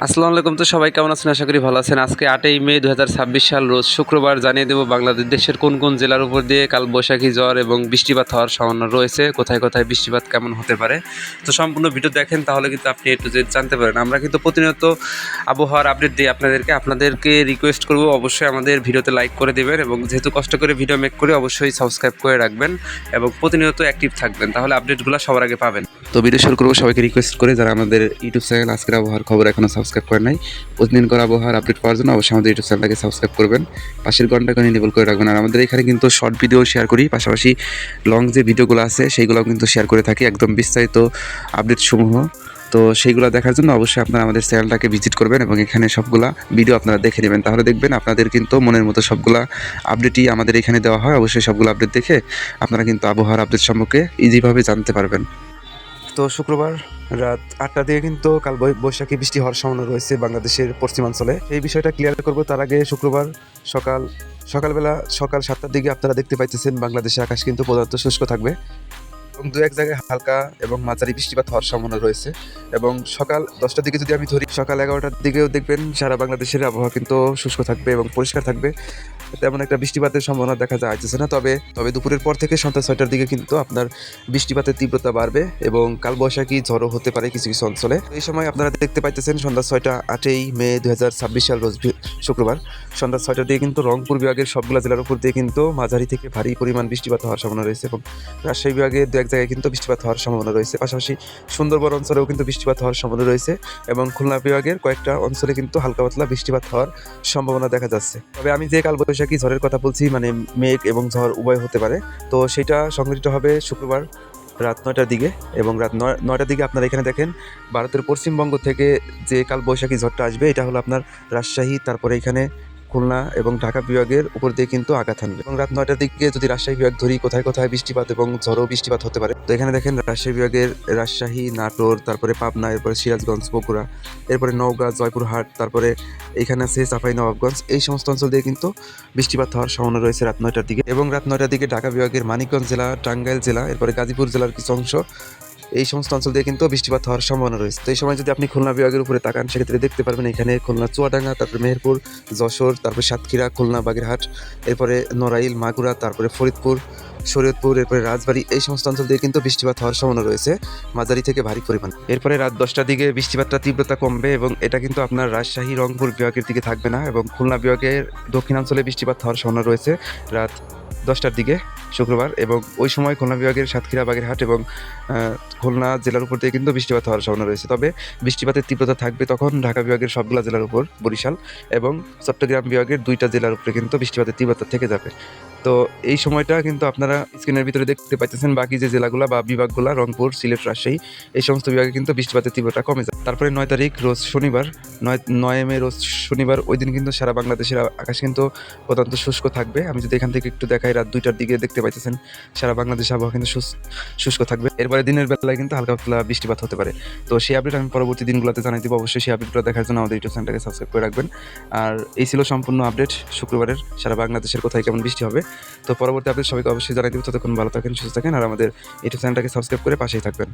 আসসালামু আলাইকুম। তো সবাই কেমন আছেন? আশা করি ভালো আছেন। আজকে 8ই মে 2026 সাল রোজ শুক্রবার জানিয়ে দেব বাংলাদেশ দেশের কোন কোন জেলার উপর দিয়ে কাল বৈশাখী ঝড় এবং বৃষ্টিপাত হওয়ার সম্ভাবনা রয়েছে, কোথায় কোথায় বৃষ্টিপাত কেমন হতে পারে। তো সম্পূর্ণ ভিডিও দেখেন, তাহলে কিন্তু আপনি একটু যে জানতে পারেন। আমরা কিন্তু প্রতিনিয়ত আবহাওয়ার আপডেট দিই আপনাদেরকে রিকোয়েস্ট করব অবশ্যই আমাদের ভিডিওতে লাইক করে দেবেন, এবং যেহেতু কষ্ট করে ভিডিও মেক করে অবশ্যই সাবস্ক্রাইব করে রাখবেন এবং প্রতিনিয়ত অ্যাক্টিভ থাকবেন, তাহলে আপডেটগুলো সবার আগে পাবেন। তো ভিডিও শুরু করবো সবাইকে রিকোয়েস্ট করে, যারা আমাদের ইউটিউব চ্যানেল আজকের আবহাওয়ার খবর এখনও সাবস্ক্রাইব করে নাই, প্রতিদিন করে আবহাওয়ার আপডেট পাওয়ার জন্য অবশ্যই আমাদের ইউটিউব চ্যানেলটাকে সাবস্ক্রাইব করবেন, পাশের ঘন্টাকে এনেবল করে রাখবেন। আর আমাদের এখানে কিন্তু শর্ট ভিডিও শেয়ার করি, পাশাপাশি লং যে ভিডিওগুলো আছে সেইগুলোও কিন্তু শেয়ার করে থাকি, একদম বিস্তারিত আপডেট সমূহ। তো সেইগুলো দেখার জন্য অবশ্যই আপনারা আমাদের চ্যানেলটাকে ভিজিট করবেন এবং এখানে সবগুলা ভিডিও আপনারা দেখে নেবেন, তাহলে দেখবেন আপনাদের কিন্তু মনের মতো সবগুলা আপডেটই আমাদের এখানে দেওয়া হয়। অবশ্যই সবগুলো আপডেট দেখে আপনারা কিন্তু আবহাওয়ার আপডেট সম্পর্কে ইজিভাবে জানতে পারবেন। তো শুক্রবার রাত 8টা দিয়ে কিন্তু কাল বৈশাখী বৃষ্টি হওয়ার সম্ভাবনা রয়েছে বাংলাদেশের পশ্চিমাঞ্চলে। এই বিষয়টা ক্লিয়ার করব তার আগে শুক্রবার সকালবেলা সকাল 7টার দিকে আপনারা দেখতে পাইতেছেন বাংলাদেশের আকাশ কিন্তু প্রধানত শুষ্ক থাকবে এবং দু এক জায়গায় হালকা এবং মাঝারি বৃষ্টিপাত হওয়ার সম্ভাবনা রয়েছে। এবং সকাল 10টার দিকে যদি আমি ধরি, সকাল 11টার দিকেও দেখবেন সারা বাংলাদেশের আবহাওয়া কিন্তু শুষ্ক থাকবে এবং পরিষ্কার থাকবে, তেমন একটা বৃষ্টিপাতের সম্ভাবনা দেখা যাচ্ছে না। তবে দুপুরের পর থেকে সন্ধ্যা 6টার দিকে কিন্তু আপনার বৃষ্টিপাতের তীব্রতা বাড়বে এবং কালবৈশাখী ঝড়ও হতে পারে কিছু কিছু অঞ্চলে। এই সময় আপনারা দেখতে পাইতেছেন সন্ধ্যা 6টা, 8ই মে 2026 সাল রোজ শুক্রবার সন্ধ্যা 6টার দিকে কিন্তু রংপুর বিভাগের সবগুলো জেলার উপর দিয়ে কিন্তু মাঝারি থেকে ভারী পরিমাণ বৃষ্টিপাত হওয়ার সম্ভাবনা রয়েছে এবং রাজশাহী বিভাগে দু এক জায়গায় কিন্তু বৃষ্টিপাত হওয়ার সম্ভাবনা রয়েছে। পাশাপাশি সুন্দরবন অঞ্চলেও কিন্তু বৃষ্টিপাত হওয়ার সম্ভাবনা রয়েছে এবং খুলনা বিভাগের কয়েকটা অঞ্চলে কিন্তু হালকা পাতলা বৃষ্টিপাত হওয়ার সম্ভাবনা দেখা যাচ্ছে। তবে আমি যে কালবৈশাখী ঝড়ের কথা বলছি, মানে মেঘ এবং ঝড় উভয় হতে পারে, তো সেটা সংঘটিত হবে শুক্রবার রাত 9টার দিকে। এবং রাত 9টার দিকে আপনারা এখানে দেখেন ভারতের পশ্চিমবঙ্গ থেকে যে কালবৈশাখী ঝড়টা আসবে, এটা হলো আপনার রাজশাহী, তারপরে এখানে খুলনা এবং ঢাকা বিভাগের উপর দিয়ে কিন্তু আঘাত হানবে। এবং রাত 9টার দিকে যদি রাজশাহী বিভাগ ধরি, কোথায় কোথায় বৃষ্টিপাত এবং ঝড়ও বৃষ্টিপাত হতে পারে। তো এখানে দেখেন রাজশাহী বিভাগের রাজশাহী, নাটোর, তারপরে পাবনা, এরপরে সিরাজগঞ্জ, বগুড়া, এরপরে নওগাঁ, জয়পুরহাট, তারপরে এখানে আছে চাঁপাইনবাবগঞ্জ, এই সমস্ত অঞ্চল দিয়ে কিন্তু বৃষ্টিপাত হওয়ার সম্ভাবনা রয়েছে রাত 9টার দিকে। এবং রাত 9টার দিকে ঢাকা বিভাগের মানিকগঞ্জ জেলা, টাঙ্গাইল জেলা, এরপরে গাজীপুর জেলার কিছু অংশ, এই সমস্ত অঞ্চল দিয়ে কিন্তু বৃষ্টিপাত হওয়ার সম্ভাবনা রয়েছে। তো এই সময় যদি আপনি খুলনা বিভাগের উপরে তাকান, সেক্ষেত্রে দেখতে পারবেন এখানে খুলনা চুয়াডাঙ্গা, তারপরে মেহেরপুর, যশোর, তারপরে সাতক্ষীরা, খুলনা, বাগেরহাট, এরপরে নড়াইল, মাগুরা, তারপরে ফরিদপুর, শরীয়তপুর, এরপরে রাজবাড়ী, এই সমস্ত অঞ্চল দিয়ে কিন্তু বৃষ্টিপাত হওয়ার সম্ভাবনা রয়েছে মাঝারি থেকে ভারী পরিমাণ। এরপরে রাত 10টার দিকে বৃষ্টিপাতটা তীব্রতা কমবে এবং এটা কিন্তু আপনার রাজশাহী, রংপুর বিভাগের দিকে থাকবে না এবং খুলনা বিভাগের দক্ষিণাঞ্চলে বৃষ্টিপাত হওয়ার সম্ভাবনা রয়েছে রাত 10টার দিকে শুক্রবার। এবং ওই সময় খুলনা বিভাগের সাতক্ষীরা, বাগেরহাট এবং খুলনা জেলার উপর দিয়ে কিন্তু বৃষ্টিপাত হওয়ার সম্ভাবনা রয়েছে। তবে বৃষ্টিপাতের তীব্রতা থাকবে তখন ঢাকা বিভাগের সবগুলা জেলার উপর, বরিশাল এবং চট্টগ্রাম বিভাগের 2টা জেলার উপরে কিন্তু বৃষ্টিপাতের তীব্রতা থেকে যাবে। তো এই সময়টা কিন্তু আপনারা স্ক্রিনের ভিতরে দেখতে পাইতেছেন বাকি যে জেলাগুলো বা বিভাগগুলো, রংপুর, সিলেট, রাজশাহী, এই সমস্ত বিভাগে কিন্তু বৃষ্টিপাতের তীব্রতা কমে যায়। তারপরে 9 তারিখ রোজ শনিবার, 9 মে রোজ শনিবার, ওই দিন কিন্তু সারা বাংলাদেশের আকাশ কিন্তু প্রধানত শুষ্ক থাকবে। আমি যদি এখান থেকে একটু দেখাই, রাত 2টার দিকে দেখতে পাইতেছেন সারা বাংলাদেশ আবহাওয়া কিন্তু শুষ্ক থাকবে। এরপরে দিনের বেলায় কিন্তু হালকা পাতলা বৃষ্টিপাত হতে পারে। তো সেই আপডেট আমি পরবর্তী দিনগুলোতে জানাই দিব। অবশ্যই সেই আপডেটগুলো দেখার জন্য আমাদের ইউটিউব চ্যানেলটাকে সাবস্ক্রাইব করে রাখবেন। আর এই ছিল সম্পূর্ণ আপডেট শুক্রবারের সারা বাংলাদেশের কোথায় কেমন বৃষ্টি হবে। তো পরবর্তী আপডেট সবাইকে অবশ্যই জানাই দিব। ততক্ষণ ভালো থাকেন, সুস্থ থাকেন আর আমাদের ইউটিউব চ্যানেলটাকে সাবস্ক্রাইব করে পাশেই থাকবেন।